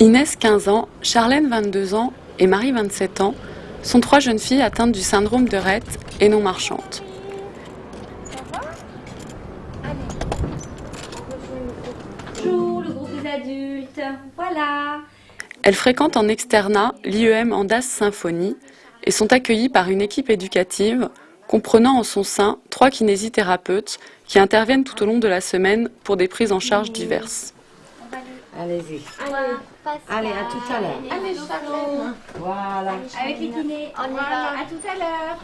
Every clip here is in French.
Inès, 15 ans, Charlène, 22 ans et Marie, 27 ans, sont trois jeunes filles atteintes du syndrome de Rett et non marchantes. Bonjour, le groupe des adultes. Voilà. Elles fréquentent en externat l'IEM Andas Symphonie et sont accueillies par une équipe éducative comprenant en son sein 3 kinésithérapeutes qui interviennent tout au long de la semaine pour des prises en charge diverses. Allez-y. Allez, à tout à l'heure. Allez, Charlène. Voilà. Avec les kinés, on y va. À tout à l'heure.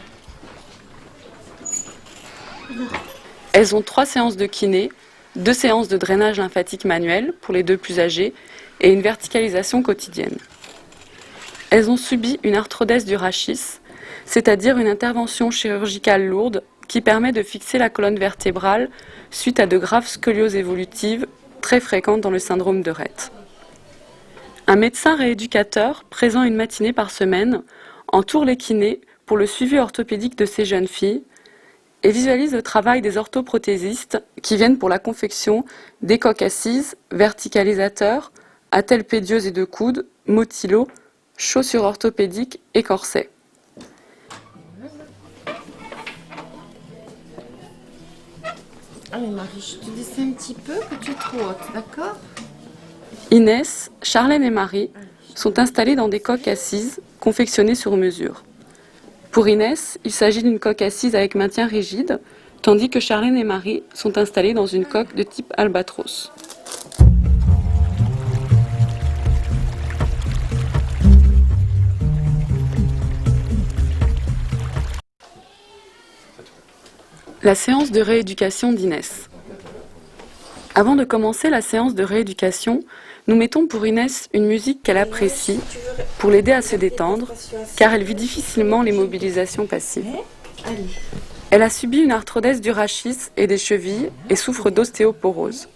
Elles ont 3 séances de kiné, 2 séances de drainage lymphatique manuel pour les 2 plus âgées et une verticalisation quotidienne. Elles ont subi une arthrodèse du rachis, c'est-à-dire une intervention chirurgicale lourde qui permet de fixer la colonne vertébrale suite à de graves scolioses évolutives très fréquentes dans le syndrome de Rett. Un médecin rééducateur, présent une matinée par semaine, entoure les kinés pour le suivi orthopédique de ces jeunes filles et visualise le travail des orthoprothésistes qui viennent pour la confection des coques assises, verticalisateurs, attelles pédieuses et de coude, motilos, chaussures orthopédiques et corsets. Allez Marie, je te descends un petit peu que tu es trop haute, d'accord? Inès, Charlène et Marie sont installées dans des coques assises confectionnées sur mesure. Pour Inès, il s'agit d'une coque assise avec maintien rigide, tandis que Charlène et Marie sont installées dans une coque de type albatros. La séance de rééducation d'Inès. Avant de commencer la séance de rééducation, nous mettons pour Inès une musique qu'elle apprécie pour l'aider à se détendre, car elle vit difficilement les mobilisations passives. Elle a subi une arthrodèse du rachis et des chevilles et souffre d'ostéoporose.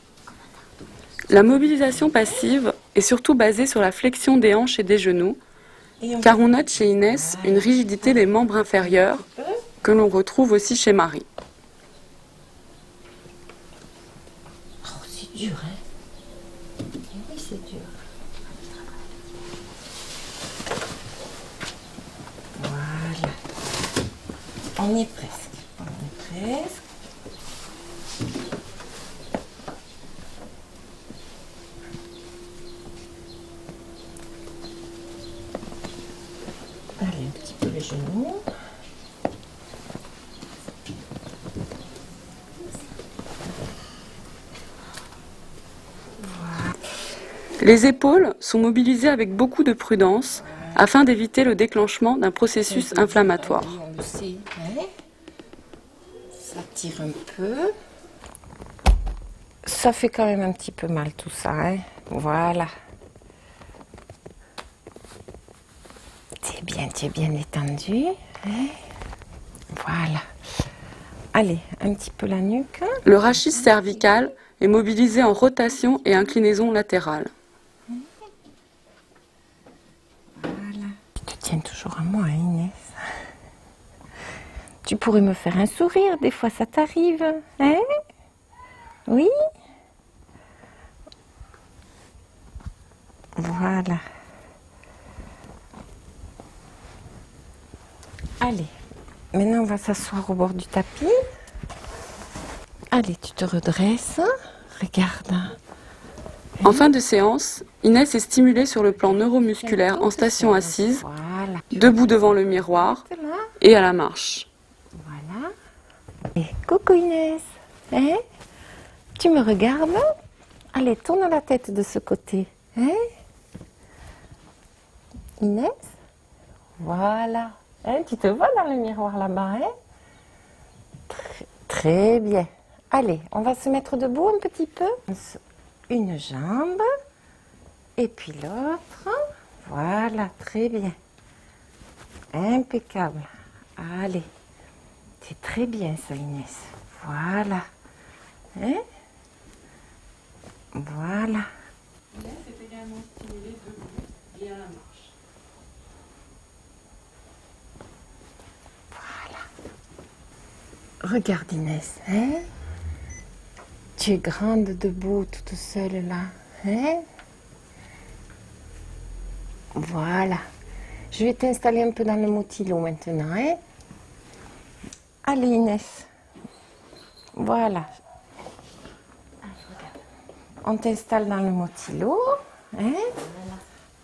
La mobilisation passive est surtout basée sur la flexion des hanches et des genoux, car on note chez Inès une rigidité des membres inférieurs que l'on retrouve aussi chez Marie. Oh, c'est dur, hein? Oui, c'est dur. Voilà. On y est presque. On y est presque. Allez, un petit peu les genoux. Les épaules sont mobilisées avec beaucoup de prudence afin d'éviter le déclenchement d'un processus inflammatoire. On le sait, hein? Ça tire un peu. Ça fait quand même un petit peu mal tout ça, hein? Voilà. Tu es bien étendu, hein? Voilà. Allez, un petit peu la nuque. Le rachis cervical est mobilisé en rotation et inclinaison latérale. Voilà. Tu te tiens toujours à moi, hein, Inès. Tu pourrais me faire un sourire, des fois ça t'arrive, hein? Oui? Voilà. Allez, maintenant on va s'asseoir au bord du tapis. Allez, tu te redresses. Regarde. En fin de séance, Inès est stimulée sur le plan neuromusculaire en station assise, Voilà. debout devant le miroir et à la marche. Voilà. Et coucou Inès. Hein? Tu me regardes? Allez, tourne la tête de ce côté. Hein? Inès? Voilà. Hein, tu te vois dans le miroir là-bas, hein? Très bien. Allez, on va se mettre debout un petit peu. Une jambe. Et puis l'autre. Voilà, très bien. Impeccable. Allez. C'est très bien ça, Inès. Voilà. Hein? Voilà. Inès est également stimulée debout et à la marche. Regarde Inès, hein? Tu es grande debout, toute seule là, hein? Voilà. Je vais t'installer un peu dans le motilo maintenant. Hein? Allez Inès. Voilà. On t'installe dans le motilo. Hein?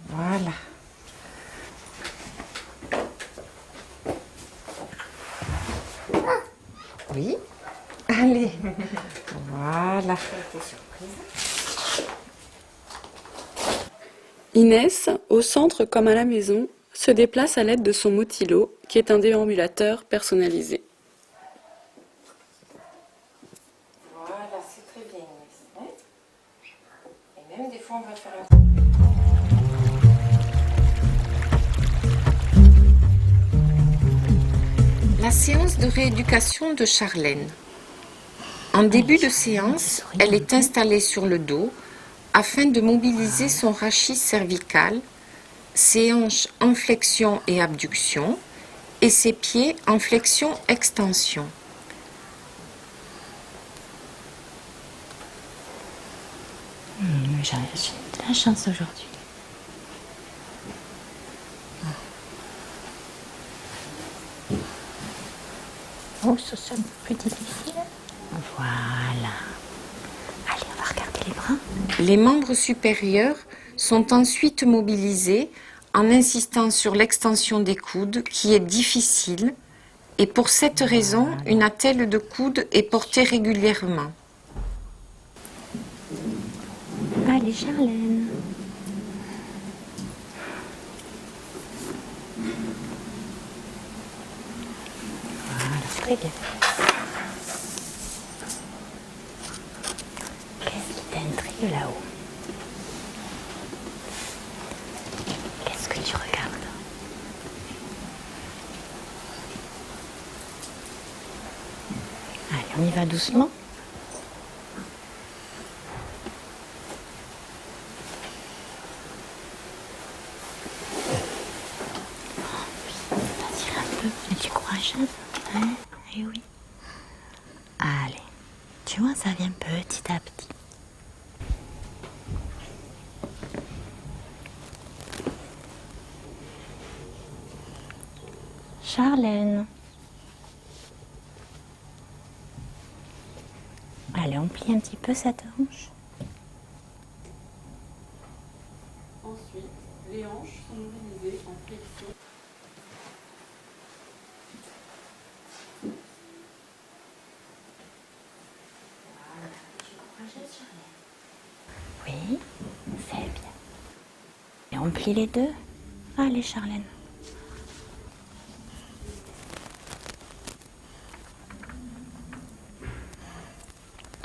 Voilà. Oui. Allez. Voilà. Inès, au centre comme à la maison, se déplace à l'aide de son motilo, qui est un déambulateur personnalisé. Voilà, c'est très bien Inès. Hein? Et même des fois on va faire un... La séance de rééducation de Charlène. En début de séance, elle est installée sur le dos afin de mobiliser son rachis cervical, ses hanches en flexion et abduction et ses pieds en flexion-extension. J'ai de la chance aujourd'hui. Oh, ça c'est un peu plus difficile. Voilà. Allez, on va regarder les bras. Les membres supérieurs sont ensuite mobilisés en insistant sur l'extension des coudes qui est difficile et pour cette raison, une attelle de coude est portée régulièrement. Allez, Charlène. Voilà, très bien. Qu'est-ce qui t'intrigue là-haut? Qu'est-ce que tu regardes? Allez, on y va doucement. Tu es courageuse, hein? Eh oui. Allez, tu vois, ça vient petit à petit. Charlène. Allez, on plie un petit peu cette hanche. Ensuite, les hanches sont mobilisées en flexion. Oui, c'est bien. Et on plie les deux. Allez, Charlène.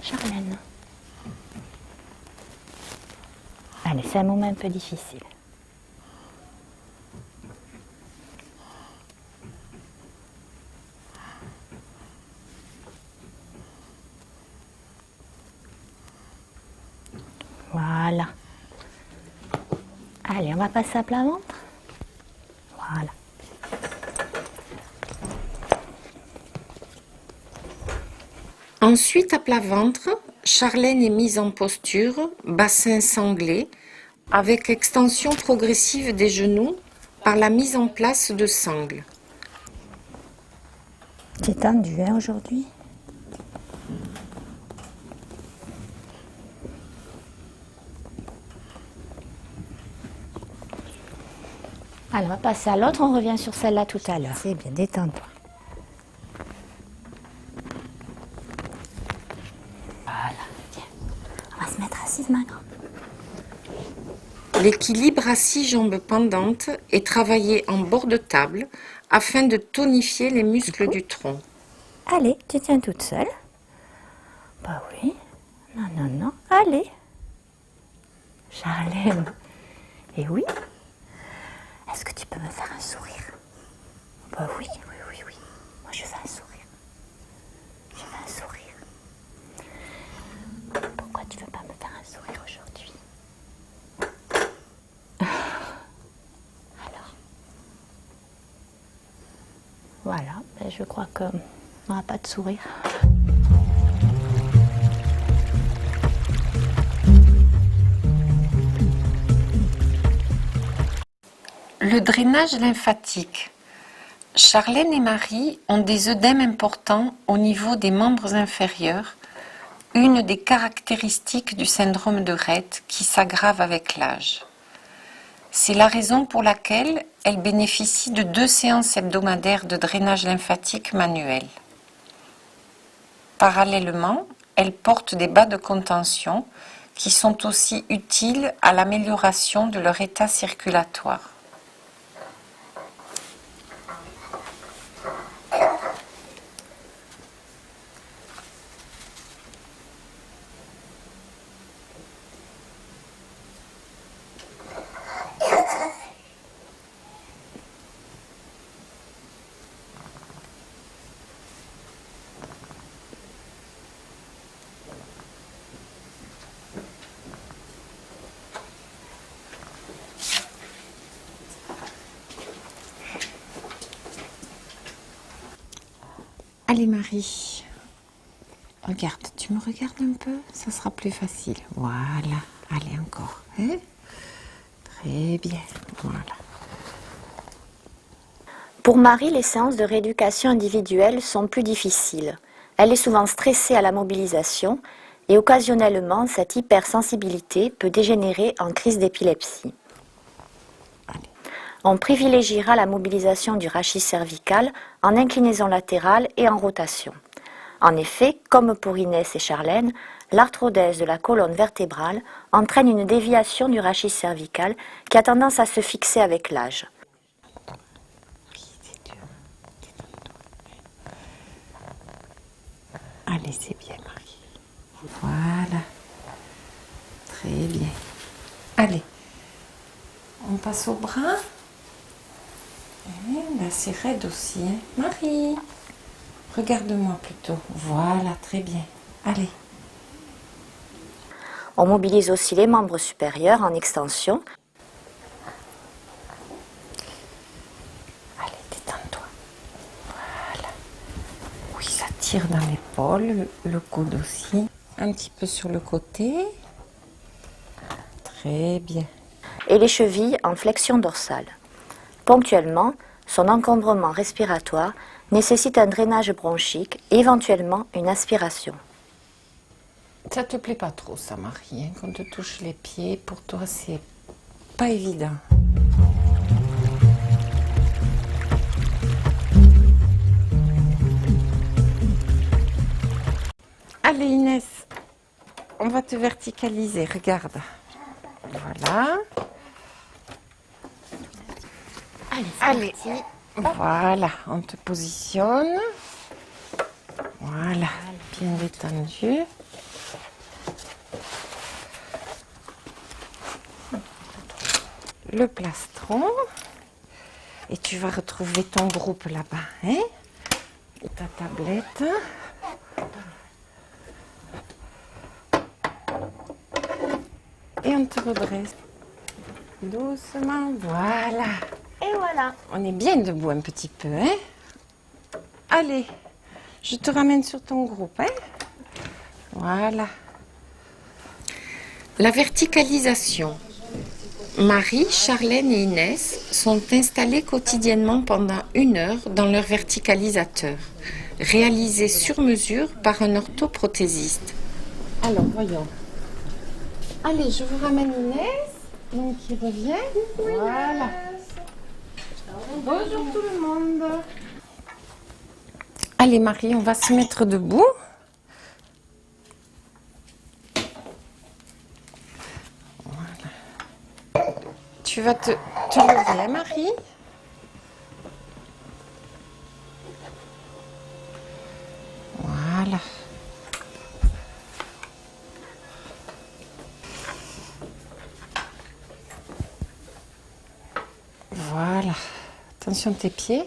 Charlène. Allez, c'est un moment un peu difficile. Voilà. Allez, on va passer à plat ventre. Voilà. Ensuite, à plat ventre, Charlène est mise en posture, bassin sanglé, avec extension progressive des genoux par la mise en place de sangles. T'es tendue hein, aujourd'hui? Alors, on va passer à l'autre, on revient sur celle-là tout à l'heure. C'est bien, détends-toi. Voilà, tiens. On va se mettre assise, ma grande. L'équilibre assis jambes pendantes est travaillé en bord de table afin de tonifier les muscles du tronc. Allez, tu tiens toute seule. Bah oui. Non, non, non. Allez. Charlène. Et oui. Est-ce que tu peux me faire un sourire? Bah oui, oui, oui, oui. Moi, je fais un sourire. Je fais un sourire. Pourquoi tu veux pas me faire un sourire aujourd'hui? Alors. Voilà, ben, je crois qu'on n'aura pas de sourire. Le drainage lymphatique. Charlène et Marie ont des œdèmes importants au niveau des membres inférieurs, une des caractéristiques du syndrome de Rett qui s'aggrave avec l'âge. C'est la raison pour laquelle elles bénéficient de 2 séances hebdomadaires de drainage lymphatique manuel. Parallèlement, elles portent des bas de contention qui sont aussi utiles à l'amélioration de leur état circulatoire. Allez Marie, regarde, tu me regardes un peu, ça sera plus facile. Voilà, allez encore. Hein? Très bien, voilà. Pour Marie, les séances de rééducation individuelle sont plus difficiles. Elle est souvent stressée à la mobilisation et occasionnellement, cette hypersensibilité peut dégénérer en crise d'épilepsie. On privilégiera la mobilisation du rachis cervical en inclinaison latérale et en rotation. En effet, comme pour Inès et Charlène, l'arthrodèse de la colonne vertébrale entraîne une déviation du rachis cervical qui a tendance à se fixer avec l'âge. Allez, c'est bien Marie. Voilà. Très bien. Allez, on passe au bras. Là, c'est raide aussi, hein. Marie, regarde-moi plutôt. Voilà, très bien. Allez. On mobilise aussi les membres supérieurs en extension. Allez, détends-toi. Voilà. Oui, ça tire dans l'épaule, le coude aussi. Un petit peu sur le côté. Très bien. Et les chevilles en flexion dorsale. Ponctuellement, son encombrement respiratoire nécessite un drainage bronchique et éventuellement une aspiration. Ça te plaît pas trop ça, Marie, hein, qu'on te touche les pieds, pour toi c'est pas évident. Allez Inès, on va te verticaliser, regarde. Voilà. Allez, voilà, on te positionne. Voilà, bien détendu. Le plastron. Et tu vas retrouver ton groupe là-bas, hein? Et ta tablette. Et on te redresse. Doucement, voilà. Et voilà. On est bien debout un petit peu, hein? Allez, je te ramène sur ton groupe, hein? Voilà. La verticalisation. Marie, Charlène et Inès sont installées quotidiennement pendant 1 heure dans leur verticalisateur, réalisé sur mesure par un orthoprothésiste. Alors, voyons. Allez, je vous ramène Inès, donc qui revient. Voilà. Bonjour tout le monde. Allez Marie, on va se mettre debout. Voilà. Tu vas te lever, Marie. Voilà. Voilà. Attention tes pieds.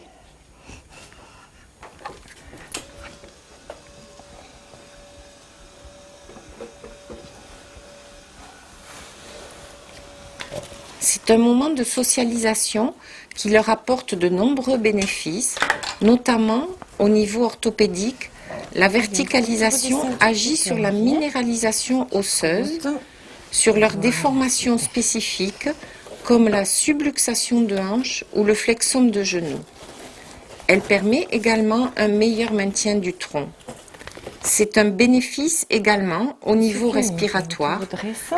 C'est un moment de socialisation qui leur apporte de nombreux bénéfices, notamment au niveau orthopédique. La verticalisation agit sur la minéralisation osseuse, sur leur déformation spécifique comme la subluxation de hanche ou le flexum de genou. Elle permet également un meilleur maintien du tronc. C'est un bénéfice également au niveau respiratoire,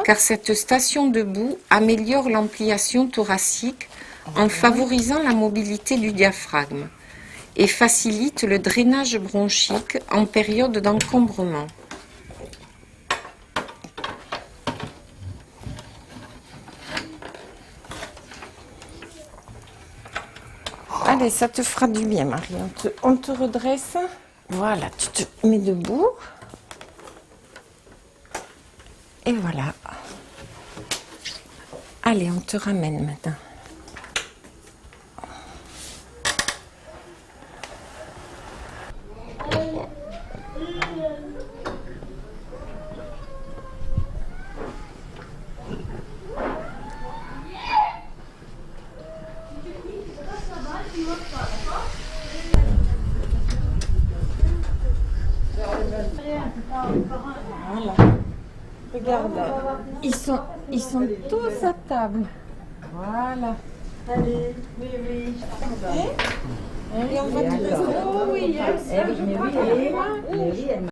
car cette station debout améliore l'ampliation thoracique en favorisant la mobilité du diaphragme et facilite le drainage bronchique en période d'encombrement. Allez, ça te fera du bien, Marie. On te redresse. Voilà, tu te mets debout. Et voilà. Allez, on te ramène maintenant. Voilà. Regarde, ils sont tous à table. Voilà. Allez, oui, oui. Et on va te présenter. Oh oui, yes.